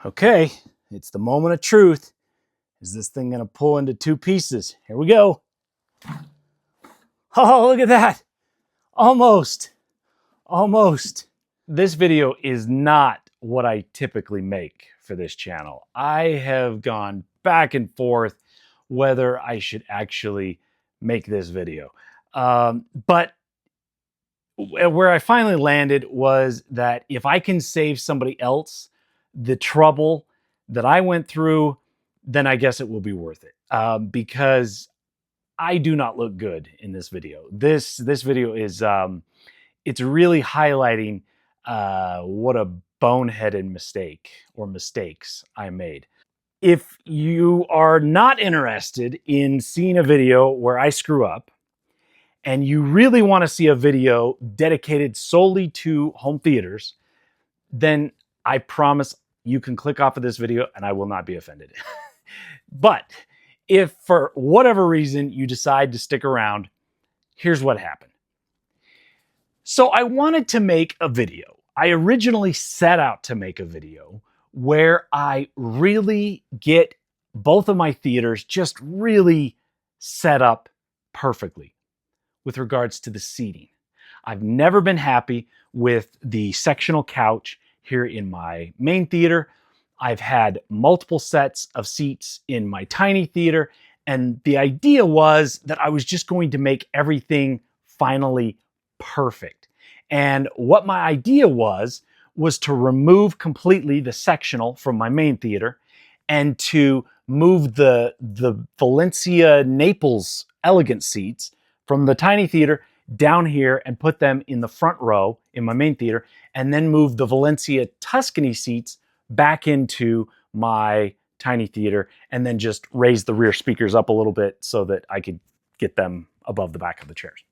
Okay, it's the moment of truth. Is this thing gonna pull into two pieces? Here we go. Oh, look at that. Almost. Almost. This video is not what I typically make for this channel. I have gone back and forth whether I should actually make this video. But where I finally landed was that if I can save somebody else the trouble that I went through, then I guess it will be worth it. Because I do not look good in this video. This video is it's really highlighting what a boneheaded mistake or mistakes I made. If you are not interested in seeing a video where I screw up, and you really want to see a video dedicated solely to home theaters, then I promise you can click off of this video and I will not be offended. But if for whatever reason you decide to stick around, here's what happened. So I wanted to make a video. I originally set out to make a video where I really get both of my theaters just really set up perfectly with regards to the seating. I've never been happy with the sectional couch here in my main theater. I've had multiple sets of seats in my tiny theater, and the idea was that I was just going to make everything finally perfect. And what my idea was to remove completely the sectional from my main theater and to move the Valencia Naples elegant seats from the tiny theater down here and put them in the front row in my main theater, and then move the Valencia Tuscany seats back into my tiny theater, and then just raise the rear speakers up a little bit so that I could get them above the back of the chairs.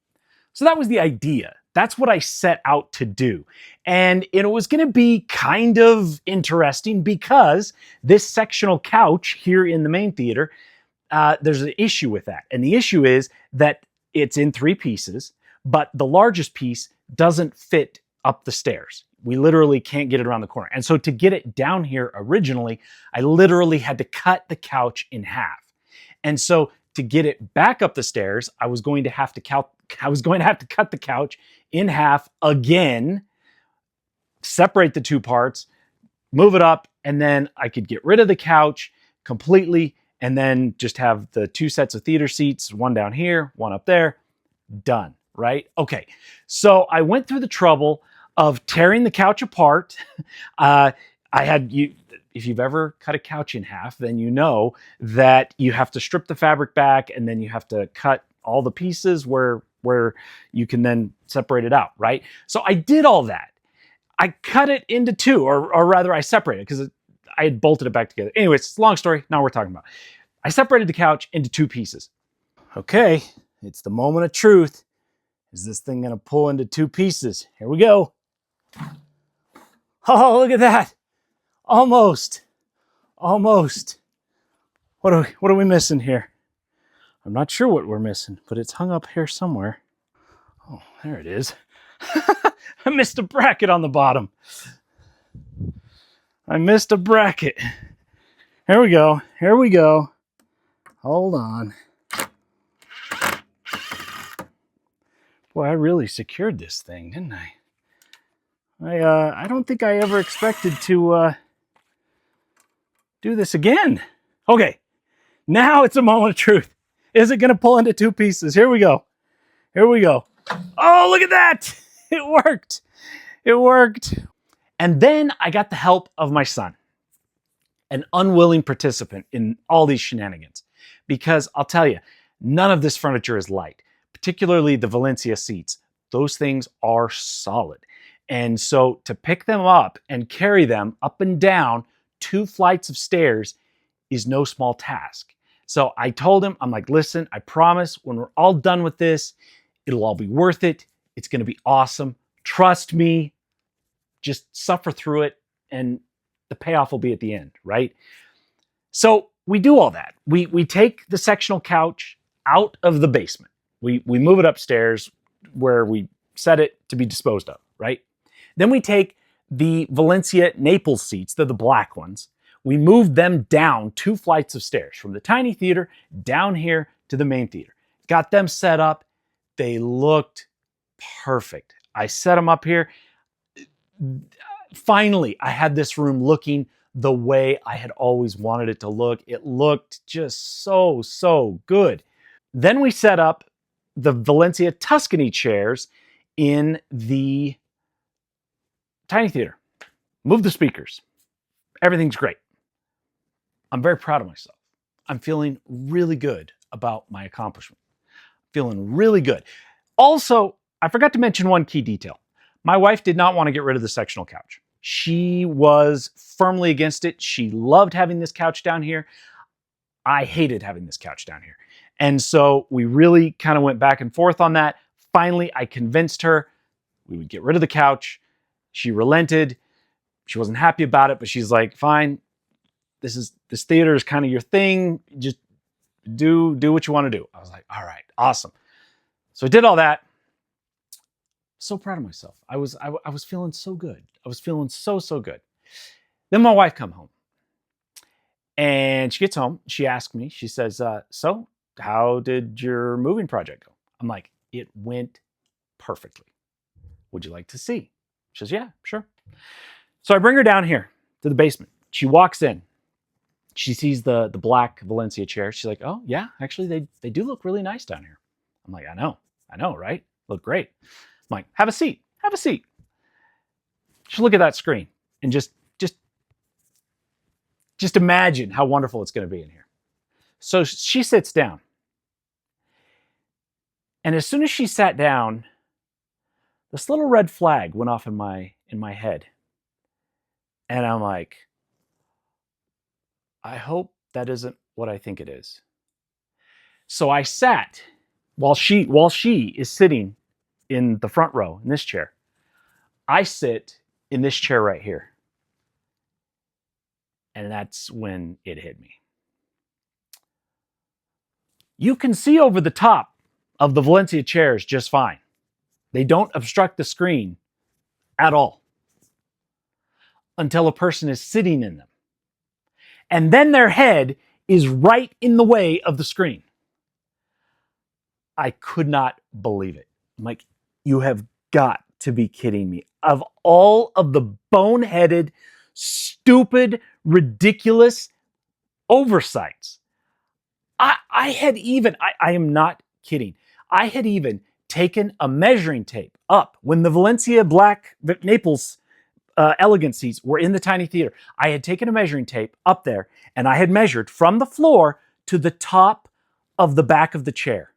So that was the idea. That's what I set out to do. And it was going to be kind of interesting because this sectional couch here in the main theater, there's an issue with that. And the issue is that it's in three pieces, but the largest piece doesn't fit up the stairs. We literally can't get it around the corner. And so to get it down here originally, I literally had to cut the couch in half. And so to get it back up the stairs, I was going to have to cut the couch in half again, separate the two parts, move it up, and then I could get rid of the couch completely and then just have the two sets of theater seats, one down here, one up there, done, right? Okay, so I went through the trouble of tearing the couch apart. If you've ever cut a couch in half, then you know that you have to strip the fabric back and then you have to cut all the pieces where you can then separate it out, right? So I did all that. I cut it into two, or rather I separated it because I had bolted it back together. Anyways, it's a long story. Now we're talking about. I separated the couch into two pieces. Okay, it's the moment of truth. Is this thing gonna pull into two pieces? Here we go. Oh, look at that. Almost. Almost. What are we missing here? I'm not sure what we're missing, but it's hung up here somewhere. Oh, there it is. I missed a bracket on the bottom. I missed a bracket. Here we go. Here we go. Hold on. Boy, I really secured this thing, didn't I? I don't think I ever expected to do this again. Okay, now it's a moment of truth. Is it going to pull into two pieces? Here we go. Here we go. Oh, look at that. It worked. It worked. And then I got the help of my son, an unwilling participant in all these shenanigans. Because I'll tell you, none of this furniture is light, particularly the Valencia seats. Those things are solid. And so to pick them up and carry them up and down 2 flights of stairs is no small task. So I told him, I'm like, listen, I promise when we're all done with this, it'll all be worth it. It's going to be awesome. Trust me. Just suffer through it and the payoff will be at the end, right? So we do all that. We take the sectional couch out of the basement. We move it upstairs where we set it to be disposed of, right? Then we take the Valencia Naples seats, they're the black ones. We moved them down 2 flights of stairs from the tiny theater down here to the main theater. Got them set up. They looked perfect. I set them up here. Finally, I had this room looking the way I had always wanted it to look. It looked just so, so good. Then we set up the Valencia Tuscany chairs in the tiny theater. Moved the speakers. Everything's great. I'm very proud of myself. I'm feeling really good about my accomplishment. Feeling really good. Also, I forgot to mention one key detail. My wife did not want to get rid of the sectional couch. She was firmly against it. She loved having this couch down here. I hated having this couch down here. And so we really kind of went back and forth on that. Finally, I convinced her we would get rid of the couch. She relented. She wasn't happy about it, but she's like, fine, this theater is kind of your thing. Just do what you want to do. I was like, all right, awesome. So I did all that. So proud of myself. I was feeling so good. I was feeling so good. Then my wife come home. And she gets home. She asks me, she says, so how did your moving project go? I'm like, it went perfectly. Would you like to see? She says, yeah, sure. So I bring her down here to the basement. She walks in. She sees the black Valencia chair. She's like, oh, yeah, actually, they do look really nice down here. I'm like, I know, right? Look great. I'm like, have a seat. Just look at that screen and just imagine how wonderful it's going to be in here. So she sits down. And as soon as she sat down, this little red flag went off in my head. And I'm like, I hope that isn't what I think it is. So I sat while she is sitting in the front row in this chair. I sit in this chair right here. And that's when it hit me. You can see over the top of the Valencia chairs just fine. They don't obstruct the screen at all until a person is sitting in them. And then their head is right in the way of the screen. I could not believe it. I'm like, you have got to be kidding me. Of all of the boneheaded, stupid, ridiculous oversights, I am not kidding. I had even taken a measuring tape up when the Valencia Black Naples elegancies were in the tiny theater. I had taken a measuring tape up there and I had measured from the floor to the top of the back of the chair,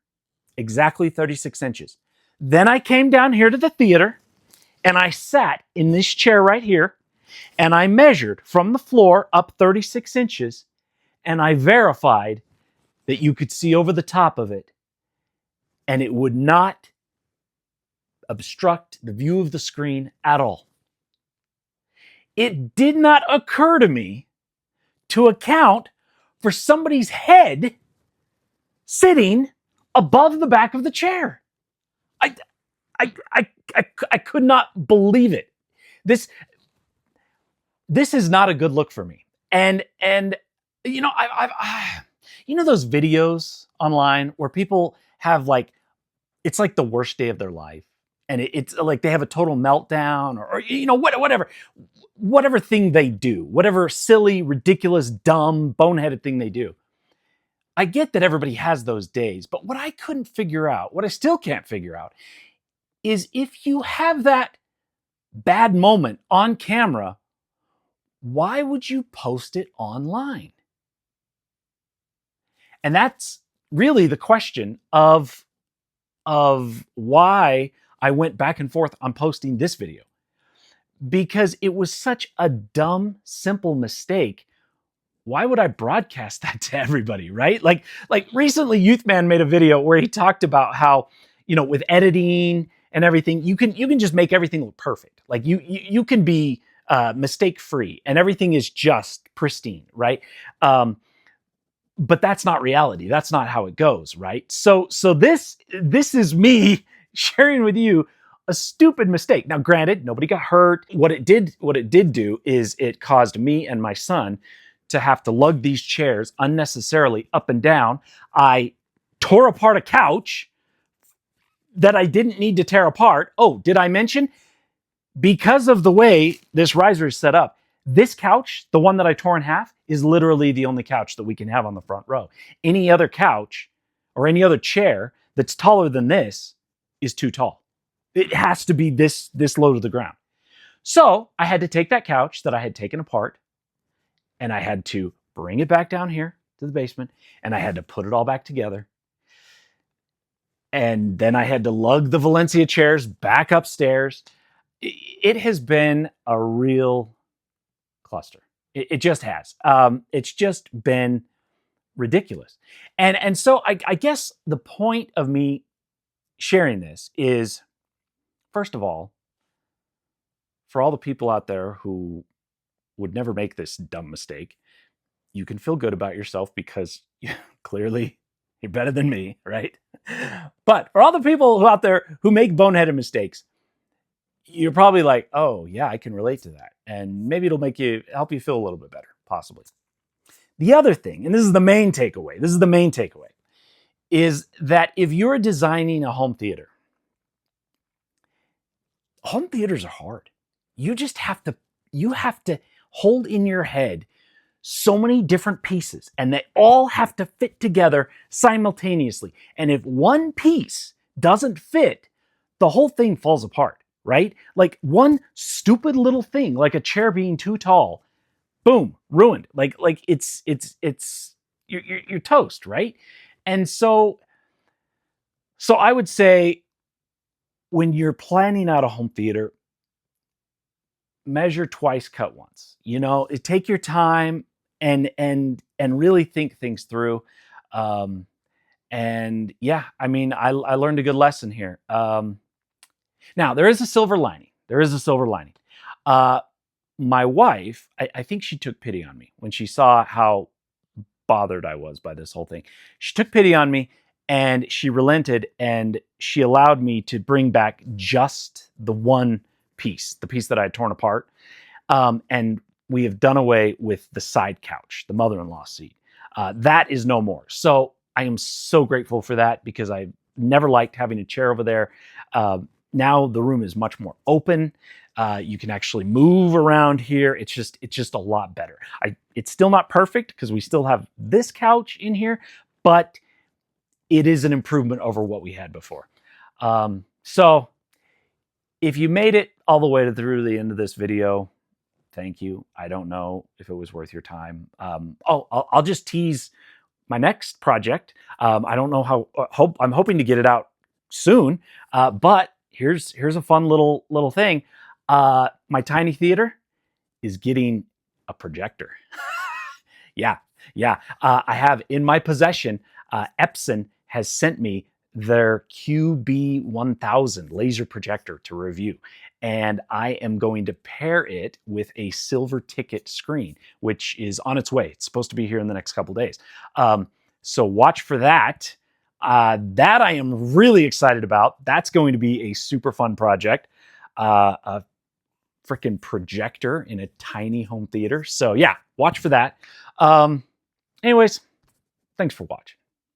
exactly 36 inches. Then I came down here to the theater and I sat in this chair right here and I measured from the floor up 36 inches and I verified that you could see over the top of it and it would not obstruct the view of the screen at all. It did not occur to me to account for somebody's head sitting above the back of the chair. I could not believe it. This is not a good look for me. And you know, you know those videos online where people have like, it's like the worst day of their life. And it's like they have a total meltdown or you know, whatever thing they do, whatever silly, ridiculous, dumb, boneheaded thing they do. I get that everybody has those days, but what I couldn't figure out, what I still can't figure out, is if you have that bad moment on camera, why would you post it online? And that's really the question of why I went back and forth on posting this video. Because it was such a dumb, simple mistake. Why would I broadcast that to everybody, right? Like recently Youthman made a video where he talked about how, you know, with editing and everything, you can just make everything look perfect. Like you can be mistake-free and everything is just pristine, right? But that's not reality. That's not how it goes, right? So this is me sharing with you a stupid mistake. Now, granted, nobody got hurt. What it did do is it caused me and my son to have to lug these chairs unnecessarily up and down. I tore apart a couch that I didn't need to tear apart. Oh, did I mention? Because of the way this riser is set up, this couch, the one that I tore in half, is literally the only couch that we can have on the front row. Any other couch or any other chair that's taller than this is too tall. It has to be this low to the ground. So I had to take that couch that I had taken apart, and I had to bring it back down here to the basement, and I had to put it all back together. And then I had to lug the Valencia chairs back upstairs. It has been a real cluster. It just has. It's just been ridiculous. And so I guess the point of me sharing this is, first of all, for all the people out there who would never make this dumb mistake, you can feel good about yourself because clearly you're better than me, right? But for all the people who out there who make boneheaded mistakes, you're probably like, oh yeah, I can relate to that. And maybe it'll help you feel a little bit better, possibly. The other thing, and this is the main takeaway, is that if you're designing a home theaters are hard. You have to hold in your head so many different pieces, and they all have to fit together simultaneously. And if one piece doesn't fit, the whole thing falls apart, right? Like one stupid little thing, like a chair being too tall, boom, ruined. Like you're toast, right? And so I would say, when you're planning out a home theater, measure twice, cut once. Take your time and really think things through. And yeah, I mean, I learned a good lesson here. Now there is a silver lining. My wife, I think she took pity on me when she saw how bothered I was by this whole thing. She took pity on me and she relented, and she allowed me to bring back just the one piece, the piece that I had torn apart. And we have done away with the side couch, the mother-in-law seat. That is no more. So I am so grateful for that, because I never liked having a chair over there. Now the room is much more open. You can actually move around here. It's just a lot better. It's still not perfect because we still have this couch in here, but it is an improvement over what we had before. So if you made it all the way through the end of this video, thank you. I don't know if it was worth your time. I'll just tease my next project. I don't know how. I'm hoping to get it out soon. But here's a fun little thing. My tiny theater is getting a projector. Yeah. I have in my possession. Epson has sent me their QB1000 laser projector to review. And I am going to pair it with a silver ticket screen, which is on its way. It's supposed to be here in the next couple days. So watch for that. That I am really excited about. That's going to be a super fun project. A freaking projector in a tiny home theater. So yeah, watch for that. Anyways, thanks for watching.